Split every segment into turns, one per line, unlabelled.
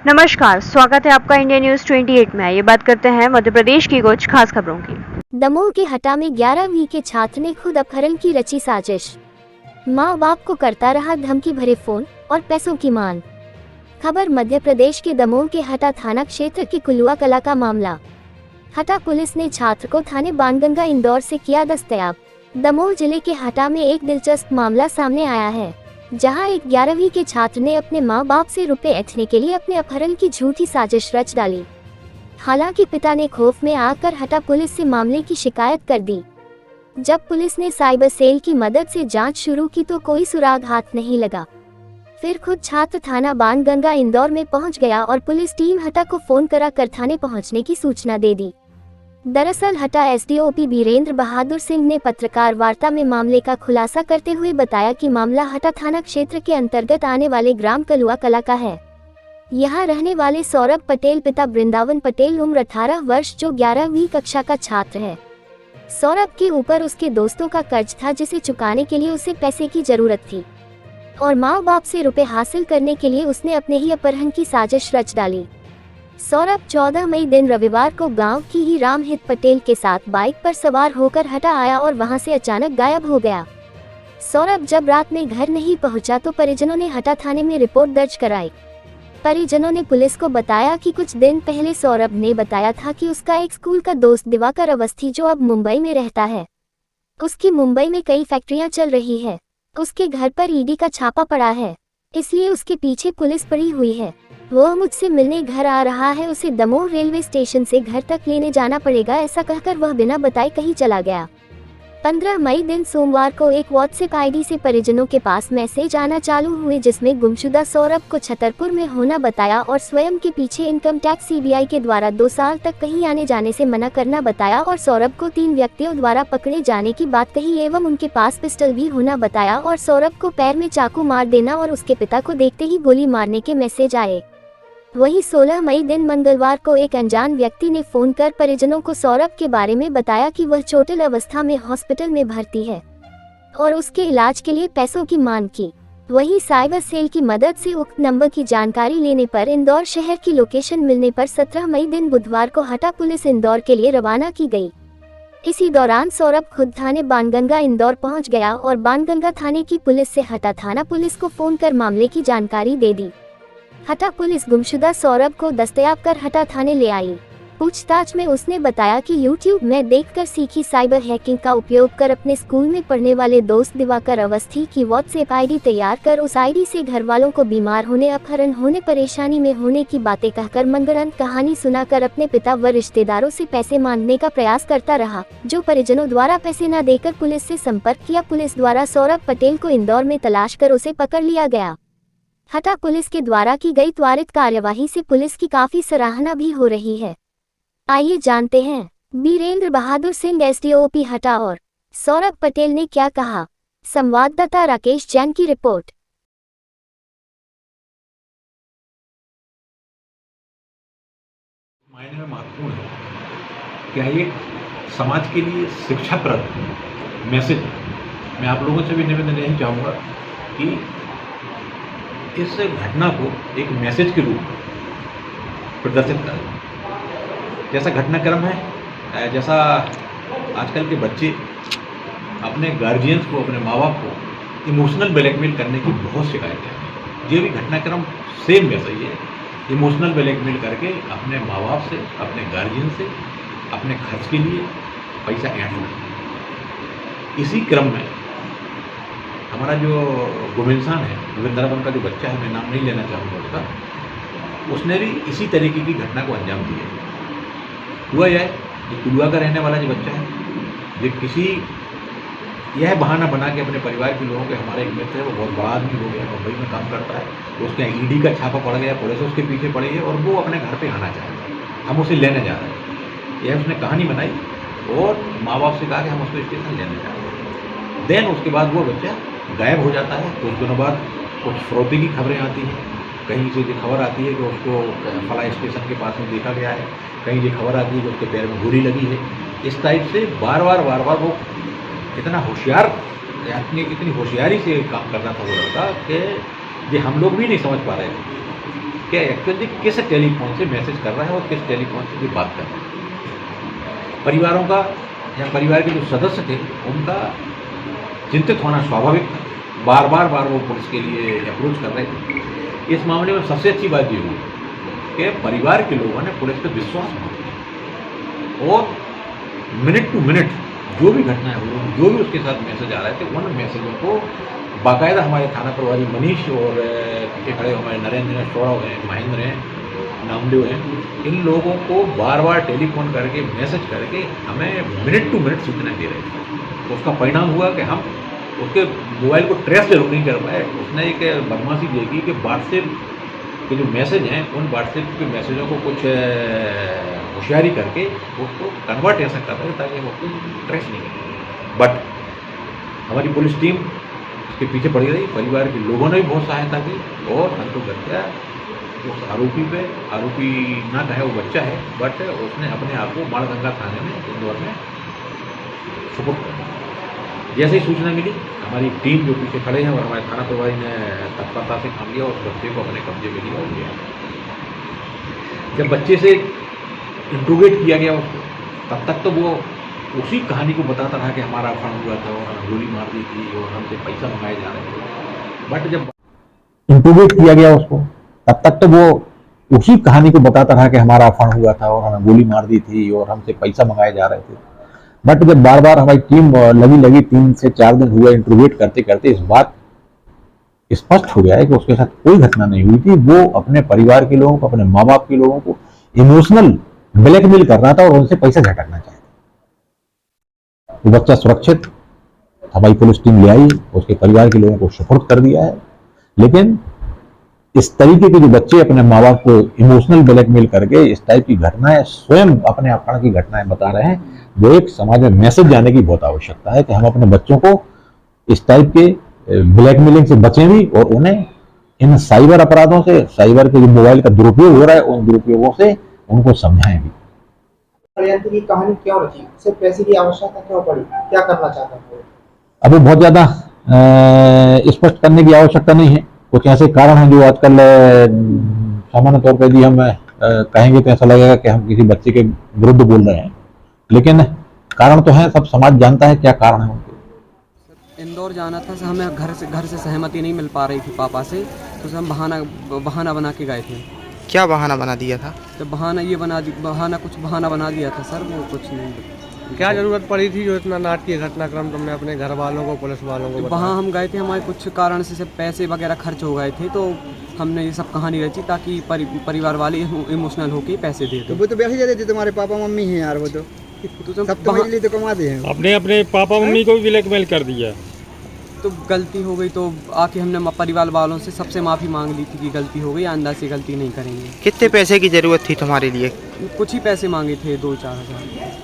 नमस्कार, स्वागत है आपका इंडिया न्यूज 28 में। ये बात करते हैं मध्य प्रदेश की कुछ खास खबरों की।
दमोह के हटा में 11वीं के छात्र ने खुद अपहरण की रची साजिश। माँ बाप को करता रहा धमकी भरे फोन और पैसों की मांग। खबर मध्य प्रदेश के दमोह के हटा थाना क्षेत्र के कुलुआ कला का मामला। हटा पुलिस ने छात्र को थाने बाणगंगा इंदौर से किया दस्तयाब। दमोह जिले के हटा में एक दिलचस्प मामला सामने आया है, जहां एक 11वीं के छात्र ने अपने मां बाप से रुपए ऐंठने के लिए अपने अपहरण की झूठी साजिश रच डाली। हालांकि पिता ने खौफ में आकर हटा पुलिस से मामले की शिकायत कर दी। जब पुलिस ने साइबर सेल की मदद से जांच शुरू की तो कोई सुराग हाथ नहीं लगा। फिर खुद छात्र थाना बाणगंगा इंदौर में पहुंच गया और पुलिस टीम हटा को फोन करा कर थाने पहुंचने की सूचना दे दी। दरअसल हटा एसडीओपी बीरेंद्र बहादुर सिंह ने पत्रकार वार्ता में मामले का खुलासा करते हुए बताया कि मामला हटा थाना क्षेत्र के अंतर्गत आने वाले ग्राम कलुआ कला का है। यहाँ रहने वाले सौरभ पटेल पिता वृंदावन पटेल उम्र 18 वर्ष जो 11वीं कक्षा का छात्र है। सौरभ के ऊपर उसके दोस्तों का कर्ज था जिसे चुकाने के लिए उसे पैसे की जरूरत थी और माँ बाप से रुपए हासिल करने के लिए उसने अपने ही अपहरण की साजिश रच डाली। सौरभ 14 मई दिन रविवार को गांव की ही रामहित पटेल के साथ बाइक पर सवार होकर हटा आया और वहां से अचानक गायब हो गया। सौरभ जब रात में घर नहीं पहुंचा तो परिजनों ने हटा थाने में रिपोर्ट दर्ज कराई। परिजनों ने पुलिस को बताया कि कुछ दिन पहले सौरभ ने बताया था कि उसका एक स्कूल का दोस्त दिवाकर अवस्थी जो अब मुंबई में रहता है, उसकी मुंबई में कई फैक्ट्रियां चल रही है, उसके घर पर ईडी का छापा पड़ा है, इसलिए उसके पीछे पुलिस पड़ी हुई है। वो मुझसे मिलने घर आ रहा है, उसे दमोह रेलवे स्टेशन से घर तक लेने जाना पड़ेगा, ऐसा कहकर वह बिना बताए कहीं चला गया। 15 मई दिन सोमवार को एक व्हाट्सएप आईडी से परिजनों के पास मैसेज आना चालू हुए जिसमें गुमशुदा सौरभ को छतरपुर में होना बताया और स्वयं के पीछे इनकम टैक्स सीबीआई के द्वारा 2 साल तक कहीं आने जाने से मना करना बताया और सौरभ को 3 व्यक्तियों द्वारा पकड़े जाने की बात कही एवं उनके पास पिस्टल भी होना बताया और सौरभ को पैर में चाकू मार देना और उसके पिता को देखते ही गोली मारने के मैसेज आए। वहीं 16 मई दिन मंगलवार को एक अनजान व्यक्ति ने फोन कर परिजनों को सौरभ के बारे में बताया कि वह चोटिल अवस्था में हॉस्पिटल में भर्ती है और उसके इलाज के लिए पैसों की मांग की। वहीं साइबर सेल की मदद से उक्त नंबर की जानकारी लेने पर इंदौर शहर की लोकेशन मिलने पर 17 मई दिन बुधवार को हटा पुलिस इंदौर के लिए रवाना की गई। इसी दौरान सौरभ खुद थाने बाणगंगा इंदौर पहुंच गया और बाणगंगा थाने की पुलिस से हटा थाना पुलिस को फोन कर मामले की जानकारी दे दी। हटा पुलिस गुमशुदा सौरभ को दस्तयाब कर हटा थाने ले आई। पूछताछ में उसने बताया कि YouTube में देखकर सीखी साइबर हैकिंग का उपयोग कर अपने स्कूल में पढ़ने वाले दोस्त दिवाकर अवस्थी की व्हाट्सएप आईडी तैयार कर उस आईडी से घर वालों को बीमार होने, अपहरण होने, परेशानी में होने की बातें कहकर मनगढ़ंत कहानी सुनाकर अपने पिता व रिश्तेदारों से पैसे मांगने का प्रयास करता रहा, जो परिजनों द्वारा पैसे न देकर पुलिस से संपर्क किया। पुलिस द्वारा सौरभ पटेल को इंदौर में तलाश कर उसे पकड़ लिया गया। हटा पुलिस के द्वारा की गई त्वरित कार्यवाही से पुलिस की काफी सराहना भी हो रही है। आइए जानते हैं बीरेंद्र बहादुर सिंह एसडीओपी हटा और सौरभ पटेल ने क्या कहा। संवाददाता राकेश जैन की रिपोर्ट।
मायने में महत्वपूर्ण है। क्या ये समाज के लिए शिक्षाप्रद मैसेज। मैं आप लोगों से भी निवेदन यही चाहूँगा कि इस घटना को एक मैसेज के रूप में प्रदर्शित करें। जैसा घटनाक्रम है, जैसा आजकल के बच्चे अपने गार्जियंस को, अपने माँ बाप को इमोशनल ब्लैकमेल करने की बहुत शिकायत है। ये भी घटनाक्रम सेम वैसा ही है। इमोशनल ब्लैकमेल करके अपने माँ बाप से, अपने गार्जियन से अपने खर्च के लिए पैसा ऐंठना। इसी क्रम में हमारा जो गुम इंसान है, वृंदावन का जो बच्चा है, मैं नाम नहीं लेना चाहूँगा उसका, उसने भी इसी तरीके की घटना को अंजाम दिया। हुआ यह कि कुलुआ का रहने वाला जो बच्चा है, जो यह बहाना बना के अपने परिवार के लोगों के, हमारे एक मित्र है, वो बहुत बड़ा आदमी हो गया, मुंबई में काम करता है, तो उसके ईडी का छापा पड़ गया, पुलिस उसके पीछे पड़ी है और वो अपने घर पे आना चाहता है। हम उसे लेने जा रहे हैं, यह उसने कहानी बनाई और माँ बाप से कहा कि हम उसको स्टेशन लेने जा रहे हैं। देन उसके बाद वो बच्चा गायब हो जाता है। कुछ दिनों बाद कुछ फ्रौती की खबरें आती हैं, कहीं से ये खबर आती है कि उसको फला स्टेशन के पास में देखा गया है, कहीं ये खबर आती है कि उसके पैर में गोली लगी है। इस टाइप से बार बार वो इतना होशियार, इतनी होशियारी से काम करना था वो लड़का कि ये हम लोग भी नहीं समझ पा रहे थे कि एक्चुअली किस टेलीफोन से मैसेज कर रहा है और किस टेलीफोन से भी बात कर रहा है। परिवारों का या परिवार के जो सदस्य थे उनका चिंतित होना स्वाभाविक था। बार बार वो पुलिस के लिए अप्रोच कर रहे थे। इस मामले में सबसे अच्छी बात ये हुई कि परिवार के लोगों ने पुलिस पर विश्वास बहुत किया और मिनट टू मिनट जो भी घटना है, जो भी उसके साथ मैसेज आ रहे थे, उन मैसेजों को बाकायदा हमारे थाना प्रभारी मनीष और पीछे खड़े हमारे नरेंद्र हैं, सौरभ हैं, महेंद्र हैं, नामदेव हैं, इन लोगों को बार बार टेलीफोन करके मैसेज करके हमें मिनट टू मिनट सूचना दे रहे थे। तो उसका परिणाम हुआ कि हम उसके मोबाइल को ट्रेस जरूर नहीं कर पाए। उसने एक बदमाशी देखी कि व्हाट्सएप के जो मैसेज हैं उन व्हाट्सएप के मैसेजों को कुछ होशियारी करके उसको कन्वर्ट ऐसा कर रहे हैं ताकि वो उसको ट्रेस नहीं करें। बट हमारी पुलिस टीम उसके पीछे पड़ी रही, परिवार के लोगों ने भी बहुत सहायता की और हम तो करते उस आरोपी पे, आरोपी ना कहे वो बच्चा है, बट उसने अपने आप को माणगंगा थाने में इंदौर में सुपुर्द कर दिया। जैसे ही सूचना मिली हमारी टीम जो पीछे खड़े हैं और हमारे थाना प्रभारी ने तत्परता से काम लिया, उस बच्चे को अपने कब्जे में लिया और लिया। जब बच्चे से इंट्रोगेट किया गया उसको, तब तक तो वो उसी कहानी को बताता रहा कि हमारा अपहरण हुआ था और हमें गोली मार दी थी और हमसे पैसा मंगाए जा रहे थे। बट जब इंट्रोगेट किया गया उसको, तब तक तो वो उसी कहानी को बताता रहा कि हमारा अपहरण हुआ था और हमें गोली मार दी थी और हमसे पैसा मंगाए जा रहे थे। बट जब बार बार हमारी टीम लगी 3 से 4 दिन हुआ इंट्रोगेट करते करते इस बात स्पष्ट हो गया है कि उसके साथ कोई घटना नहीं हुई थी। वो अपने परिवार के लोगों को, अपने माँ बाप के लोगों को इमोशनल ब्लैकमेल कर रहा था और उनसे पैसा झटकना चाहता। वो बच्चा सुरक्षित हमारी पुलिस टीम ले आई, उसके परिवार के लोगों को सुपुर्द कर दिया है। लेकिन इस तरीके के जो बच्चे अपने माँ बाप को इमोशनल ब्लैकमेल करके इस टाइप की घटनाएं, स्वयं अपने अपहरण की घटनाएं बता रहे हैं, जो एक समाज में मैसेज जाने की बहुत आवश्यकता है कि हम अपने बच्चों को इस टाइप के ब्लैकमेलिंग से बचें भी और उन्हें इन साइबर अपराधों से, साइबर के जो मोबाइल का दुरुपयोग हो रहा है उन दुरुपयोगों से उनको समझाएं भी।
षड्यंत्र की कहानी क्यों रची? सिर्फ पैसे की आवश्यकता क्यों पड़ी? क्या करना चाहता है?
अभी बहुत ज्यादा स्पष्ट करने की आवश्यकता नहीं है। कुछ ऐसे कारण हैं जो आजकल सामान्य तौर पर यदि हम कहेंगे तो ऐसा लगेगा कि हम किसी बच्चे के विरुद्ध बोल रहे हैं, लेकिन कारण तो है, सब समाज जानता है क्या कारण है उनके।
इंदौर जाना था, हमें घर से सहमति नहीं मिल पा रही थी पापा से, तो हम बहाना बना के गए थे।
क्या बहाना बना दिया था?
तो कुछ बहाना बना दिया था सर, वो कुछ नहीं।
क्या जरूरत पड़ी थी जो इतना नाटकीय घटनाक्रम तुमने अपने घर वालों को, पुलिस वालों को बताया?
वहाँ हम गए थे, हमारे कुछ कारण से पैसे वगैरह खर्च हो गए थे, तो हमने ये सब कहानी रची ताकि परिवार वाले इमोशनल होके पैसे दे दो।
वो तो पैसे दे देते, तुम्हारे पापा मम्मी हैं यार, वो तो सब तो बिजली तो कमाते हैं।
अपने पापा मम्मी को भी ब्लैकमेल कर दिया।
तो गलती हो गई, तो आके हमने परिवार वालों से सबसे माफ़ी मांग ली थी कि गलती हो गई, आइंदा से गलती नहीं करेंगे।
कितने पैसे की जरूरत थी तुम्हारे लिए?
कुछ ही पैसे मांगे थे, 2-4 हज़ार।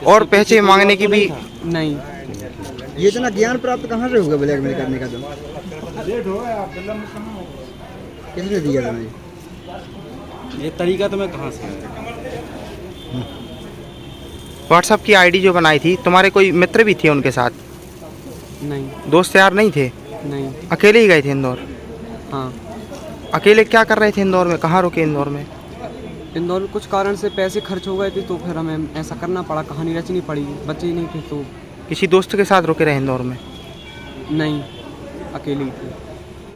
और पैसे मांगने की भी
नहीं।
ये इतना ज्ञान प्राप्त कहाँ से होगा ब्लैकमेल करने का? किसने दिया तुम्हें
ये तरीका? तुम्हें कहाँ से?
व्हाट्सएप की आईडी जो बनाई थी, तुम्हारे कोई मित्र भी थे उनके साथ?
नहीं।
दोस्त यार नहीं थे?
नहीं।
अकेले ही गए थे इंदौर?
हाँ।
अकेले क्या कर रहे थे इंदौर में? कहाँ रुके इंदौर में?
इंदौर में कुछ कारण से पैसे खर्च हो गए थे, तो फिर हमें ऐसा करना पड़ा, कहानी रचनी पड़ी। बच्चे ही नहीं थे तो।
किसी दोस्त के साथ रुके रहे इंदौर में?
नहीं, अकेले ही थे।